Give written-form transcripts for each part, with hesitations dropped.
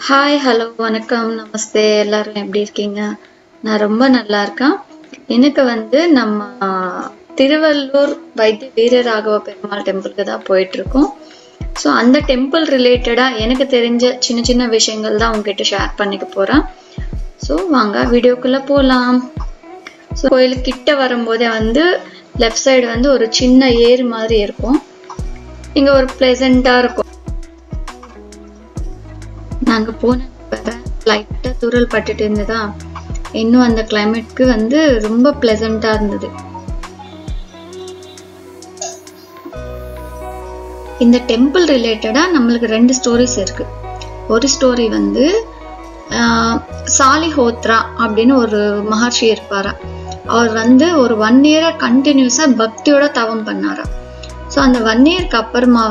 Hi hello வணக்கம் நமஸ்தே எல்லாரும் எப்படி இருக்கீங்க? நான் ரொம்ப நல்லா இருக்கேன். எனக்கு நம்ம திருவள்ளூர் வைத்திய வீரராகவ பெருமாள் டெம்பிளுக்கு தான் போயிட்டு இருக்கோம். ஸோ அந்த டெம்பிள் ரிலேட்டடா எனக்கு தெரிஞ்ச சின்ன சின்ன விஷயங்கள் தான் உங்ககிட்ட ஷேர் பண்ணிக்க போறேன். ஸோ வாங்க வீடியோக்குள்ள போகலாம். ஸோ கோயிலுக்கு கிட்ட வரும்போதே லெஃப்ட் சைடு ஒரு சின்ன ஏரி மாதிரி இருக்கும். இங்க ஒரு பிளசண்டா இருக்கும். நாங்க போன லைட்டா தூரல் பட்டுட்டு இருந்ததா, இன்னும் அந்த கிளைமேட்க்கு ரொம்ப பிளசண்டா இருந்தது. இந்த டெம்பிள் ரிலேட்டடா நம்மளுக்கு 2 ஸ்டோரிஸ் இருக்கு. ஒரு ஸ்டோரி சாலிஹோத்ரா அப்படின்னு ஒரு மகர்ஷி இருப்பாரா. அவர் ஒரு 1 இயரா கண்டினியூஸா பக்தியோட தவம் பண்ணாரா. ஸோ அந்த 1 இயருக்கு அப்புறமா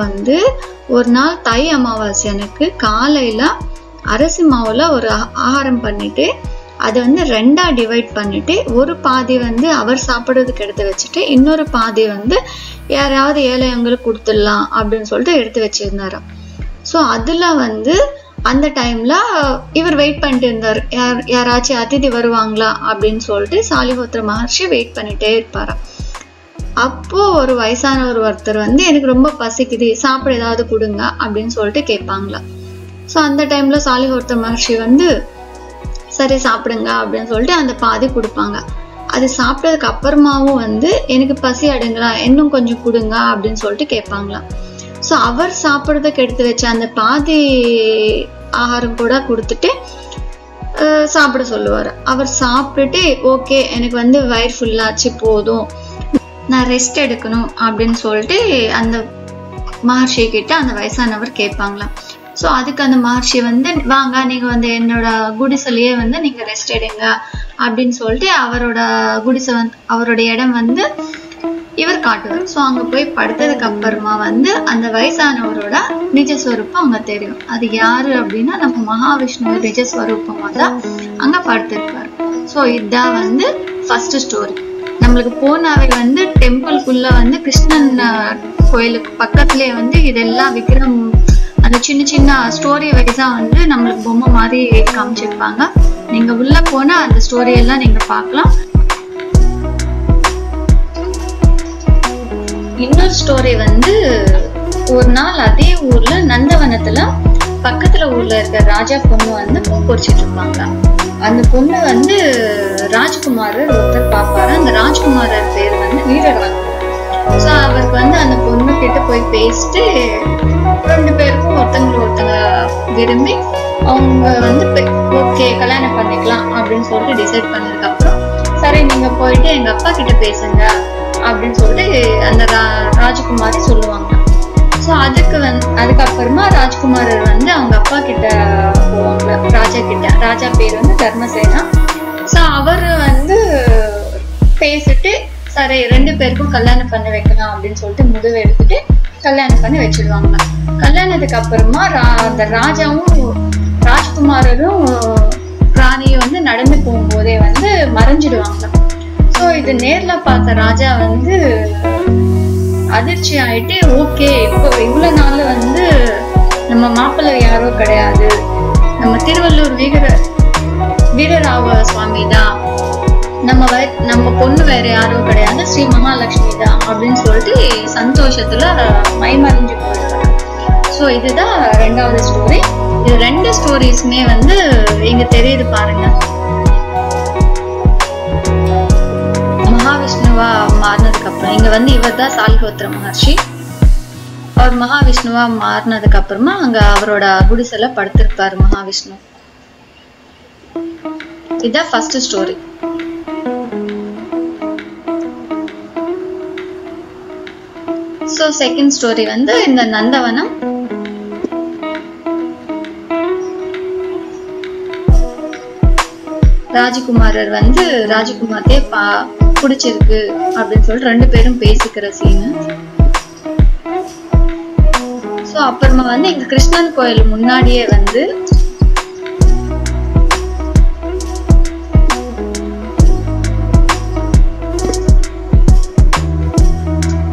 ஒரு நாள் தை அமாவாசை அன்னைக்கு காலையில அரிசி மாவுல ஒரு ஆகாரம் பண்ணிட்டு அதை 2ஆ டிவைட் பண்ணிட்டு ஒரு பாதி அவர் சாப்பிடுறதுக்கு எடுத்து வச்சுட்டு இன்னொரு பாதி யாராவது ஏழையங்களுக்கு கொடுத்துடலாம் அப்படின்னு சொல்லிட்டு எடுத்து வச்சிருந்தாரு. ஸோ அதுல அந்த டைம்ல இவர் வெயிட் பண்ணிட்டு இருந்தாரு, யாராச்சும் அதிதி வருவாங்களா அப்படின்னு சொல்லிட்டு சாலிஹோத்ரா மகர்ஷி வெயிட் பண்ணிட்டே இருப்பாரு. அப்போ ஒரு வயசானவர் ஒருத்தர் எனக்கு ரொம்ப பசிக்குது, சாப்பிட ஏதாவது கொடுங்க அப்படின்னு சொல்லிட்டு கேட்பாங்களா. ஸோ அந்த டைம்ல சாலிஹோத்ரா மகர்ஷி சரி சாப்பிடுங்க அப்படின்னு சொல்லிட்டு அந்த பாதி கொடுப்பாங்க. அது சாப்பிட்டதுக்கு அப்புறமாவும் எனக்கு பசி அடங்களா, இன்னும் கொஞ்சம் கொடுங்க அப்படின்னு சொல்லிட்டு கேட்பாங்களா. ஸோ அவர் சாப்பிட்றதுக்கு எடுத்து வச்ச அந்த பாதி ஆகாரம் கூட கொடுத்துட்டு சாப்பிட சொல்லுவார். அவர் சாப்பிட்டுட்டு ஓகே எனக்கு வயிறு ஃபுல்லாச்சு போதும், நான் ரெஸ்ட் எடுக்கணும் அப்படின்னு சொல்லிட்டு அந்த மகர்ஷி கிட்ட அந்த வயசானவர் கேட்பாங்களாம். ஸோ அதுக்கு அந்த மகர்ஷி வாங்க நீங்க என்னோட குடிசையிலேயே நீங்க ரெஸ்ட் எடுங்க அப்படின்னு சொல்லிட்டு அவரோட குடிசை அவரோட இடம் இவர் காட்டுவார். ஸோ அங்க போய் படுத்ததுக்கு அப்புறமா அந்த வயசானவரோட நிஜஸ்வரூப்பம் அங்க தெரியும். அது யாரு அப்படின்னா நம்ம மகாவிஷ்ணு நிஜஸ்வரூபமா தான் அங்க படுத்திருப்பாரு. ஸோ இதுதான் ஃபர்ஸ்ட் ஸ்டோரி. நம்மளுக்கு போனாவே டெம்பிள்குள்ள கிருஷ்ணன் கோயிலுக்கு பக்கத்துலயே இதெல்லாம் விக்ரம் அந்த சின்ன சின்ன ஸ்டோரி வைஸா நம்மளுக்கு பொம்மை மாதிரி காமிச்சிருப்பாங்க. நீங்க உள்ள போனா அந்த ஸ்டோரி எல்லாம் நீங்க பார்க்கலாம். இன்னொரு ஸ்டோரி ஒரு நாள் அதே ஊர்ல நந்தவனத்துல பக்கத்துல ஊர்ல இருக்க ராஜா பொண்ணு பூ பொறிச்சிட்டு இருப்பாங்க. அந்த பொண்ணு ராஜ்குமாரர் ஒருத்தர் பாப்பாரு. அந்த ராஜ்குமாரர் பேர் வீரராகவ. ஸோ அவருக்கு அந்த பொண்ணு கிட்ட போய் பேசிட்டு 2 பேருக்கும் ஒருத்தங்க விரும்பி அவங்க ஓகே கல்யாணம் பண்ணிக்கலாம் அப்படின்னு சொல்லிட்டு டிசைட் பண்ணதுக்கு அப்புறம் சரி நீங்க போயிட்டு எங்க அப்பா கிட்ட பேசுங்க அப்படின்னு சொல்லிட்டு அந்த ராஜகுமாரி சொல்லுவாங்க. ஸோ அதுக்கப்புறமா ராஜ்குமாரர் அவங்க அப்பா கிட்ட போவாங்க, ராஜா கிட்ட. ராஜா பேர் தர்மசேனா. ஸோ அவரு பேசிட்டு சரி 2 பேருக்கும் கல்யாணம் பண்ணி வைக்கலாம் அப்படின்னு சொல்லிட்டு முடிவு எடுத்துட்டு கல்யாணம் பண்ணி வச்சிடுவாங்க. கல்யாணத்துக்கு அப்புறமா அந்த ராஜாவும் ராஜ்குமாரரும் ராணியும் நடந்து போகும்போதே மறைஞ்சிடுவாங்க. ஸோ இது நேர்ல பார்த்த ராஜா அதிர்ச்சி ஆயிட்டு ஓகே இப்போ இவ்வளவு நாள் நம்ம மாப்பிள்ளை யாரோ கிடையாது, நம்ம திருவள்ளூர் வீரராகவ சுவாமி தான், நம்ம பொண்ணு வேற யாரோ கிடையாது, ஸ்ரீ மகாலட்சுமி தான் அப்படின்னு சொல்லிட்டு சந்தோஷத்துல மைமறைஞ்சு போயிருக்காங்க. ஸோ இதுதான் 2வது ஸ்டோரி. இது 2 ஸ்டோரிஸ்மே இங்க தெரியுது பாருங்க. மகாவிஷ்ணுவா மாறினதுக்கு அப்புறம் இங்க இவர் தான் சாலிஹோத்ரா மகர்ஷி. அவர் மகாவிஷ்ணுவா மாறினதுக்கு அப்புறமா அங்க அவரோட குடிசைல படுத்திருப்பாரு மகாவிஷ்ணு. இதுதான் first story. So second story இந்த நந்தவனம். ராஜகுமாரர் ராஜகுமார்க்கே பிடிச்சிருக்கு அப்படின்னு சொல்லிட்டு 2 பேரும் பேசிக்கிற சீனு. ஸோ அப்புறமா இங்க கிருஷ்ணன் கோயில் முன்னாடியே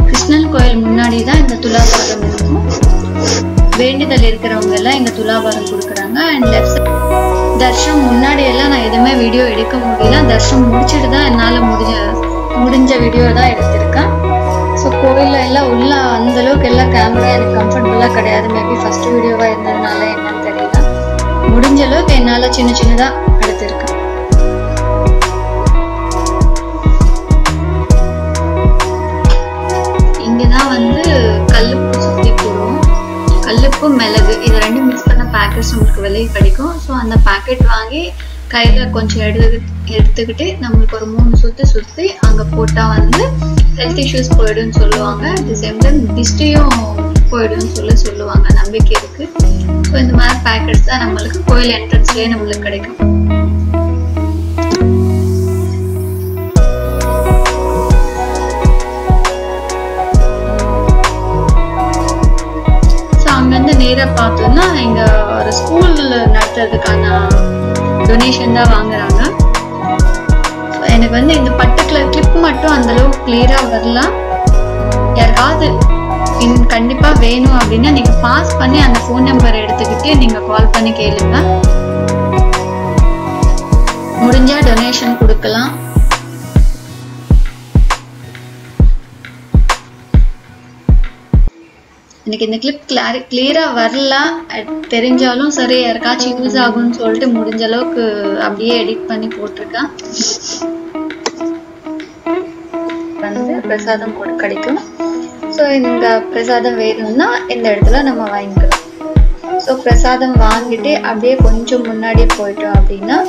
கிருஷ்ணன் கோயில் முன்னாடிதான் இந்த துலாபாரம் இருக்கும். வேண்டுதல் இருக்கிறவங்க எல்லாம் இங்க துலாபாரம் கொடுக்குறாங்க. அண்ட் லெஃப்ட் தர்ஷனம் முன்னாடி எல்லாம் நான் எதுவுமே வீடியோ எடுக்க முடியல. தர்ஷனம் முடிச்சுட்டு தான் என்னால் முடிஞ்ச வீடியோ தான் எடுத்திருக்கேன். ஸோ கோயிலில் எல்லாம் உள்ள அந்த அளவுக்கு எல்லாம் கேமரா எனக்கு கம்ஃபர்டபுளாக கிடையாது. மேபி ஃபர்ஸ்ட் வீடியோவாக இருந்ததுனால என்னன்னு தெரியல. முடிஞ்ச அளவுக்கு என்னால் சின்னதாக எடுத்திருக்கேன். இங்கதான் வந்து கல்லுப்பு சுத்தி போடுவோம். கல்லுப்பு மிளகு இது ரெண்டும் மிக்ஸ் பண்ண பேக்கெட்ஸ் உங்களுக்கு வெளியே கிடைக்கும். ஸோ அந்த பேக்கெட் வாங்கி கையில கொஞ்சம் எடுத்துக்கிட்டு நம்மளுக்கு ஒரு 3 சுத்து சுத்தி அங்க போட்டா வந்து ஹெல்த் இஷ்யூஸ் போயிடும்னு சொல்லுவாங்க. அட் தி சேம் டைம் திஷ்டியும் போயிடும்னு சொல்லுவாங்க, நம்பிக்கை இருக்கு. ஸோ இந்த மாதிரி பேக்கெட்ஸ் தான் நம்மளுக்கு கோயில் என்ட்ரன்ஸ்லயே நம்மளுக்கு கிடைக்கும். அங்கிருந்து நேரா பார்த்தோம்னா இங்க ஒரு ஸ்கூல் நடத்துறதுக்கான டொனேஷன் தான் வாங்குறாங்க. எனக்கு வந்து இந்த பர்டிகுலர் கிளிப் மட்டும் அந்த அளவுக்கு கிளியரா வரலாம். யாருக்காவது கண்டிப்பா வேணும் அப்படின்னா நீங்க பாஸ் பண்ணி அந்த போன் நம்பர் எடுத்துக்கிட்டு நீங்க கால் பண்ணி கேளுங்க. முடிஞ்சா டொனேஷன் கொடுக்கலாம். எனக்கு இந்த கிளிப் கிளியரா வரல தெரிஞ்சாலும் சரி, யாருக்காச்சும் யூஸ் ஆகும்னு சொல்லிட்டு முடிஞ்ச அளவுக்கு அப்படியே எடிட் பண்ணி போட்டிருக்கேன். வந்து பிரசாதம் கிடைக்கும். ஸோ இந்த பிரசாதம் வேணும்னா இந்த இடத்துல நம்ம வாங்கிக்கலாம். ஸோ பிரசாதம் வாங்கிட்டு அப்படியே கொஞ்சம் முன்னாடி போயிட்டோம் அப்படின்னா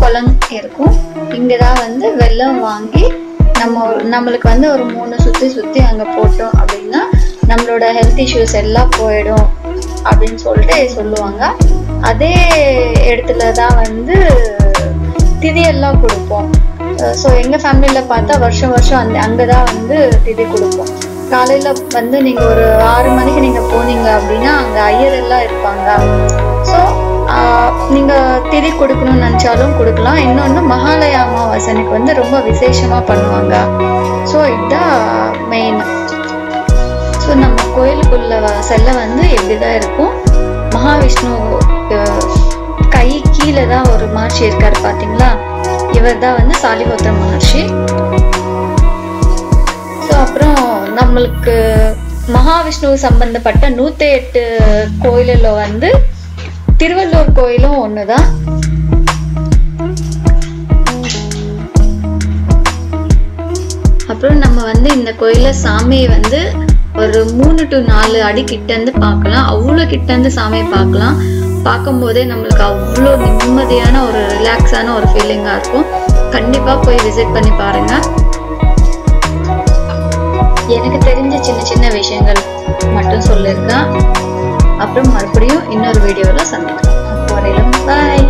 குளம் இருக்கும். இங்கதான் வந்து வெல்லம் வாங்கி நம்மளுக்கு வந்து ஒரு 3 சுத்தி அங்க போட்டோம் அப்படின்னா நம்மளோட ஹெல்த் இஷ்யூஸ் எல்லாம் போயிடும் அப்படின்னு சொல்லிட்டு சொல்லுவாங்க. அதே இடத்துல தான் வந்து திதி எல்லாம் கொடுப்போம். ஸோ எங்க ஃபேமிலியில பார்த்தா வருஷம் அங்கதான் வந்து திதி கொடுப்போம். காலையில வந்து நீங்க ஒரு 6 மணிக்கு நீங்க போனீங்க அப்படின்னா அங்க ஐயர் எல்லாம் இருப்பாங்க. ஸோ நீங்க திதி கொடுக்கணும்னு நினைச்சாலும் கொடுக்கலாம். இன்னொன்னு மகாலய அமாவாசைக்கு வந்து ரொம்ப விசேஷமா பண்ணுவாங்க. ஸோ இதுதான் மெயின். ஸோ நம்ம கோயிலுக்குள்ள செல்ல வந்து எப்படிதான் இருக்கும், மகாவிஷ்ணு கை கீழே தான் ஒரு மகர்ஷி இருக்காரு பாத்தீங்களா, இவர் தான் வந்து சாலிஹோத்திர மகர்ஷி. ஸோ அப்புறம் நம்மளுக்கு மகாவிஷ்ணு சம்பந்தப்பட்ட 108 கோயிலில் வந்து திருவள்ளூர் கோயிலும் ஒண்ணுதான். அப்புறம் நம்ம வந்து இந்த கோயில சாமியை வந்து ஒரு 3 to 4 அடி கிட்ட இருந்து பார்க்கலாம். அவ்வளோ கிட்ட இருந்து சாமியை பார்க்கலாம். பார்க்கும் போதே நம்மளுக்கு அவ்வளோ நிம்மதியான ஒரு ரிலாக்ஸான ஒரு ஃபீலிங்கா இருக்கும். கண்டிப்பா போய் விசிட் பண்ணி பாருங்க. எனக்கு தெரிஞ்ச சின்ன விஷயங்கள் மட்டும் சொல்லியிருக்கேன். அப்புறம் மறுபடியும் இன்னொரு வீடியோல சந்திக்கலாம். அப்போ வரையிலும் பாய்.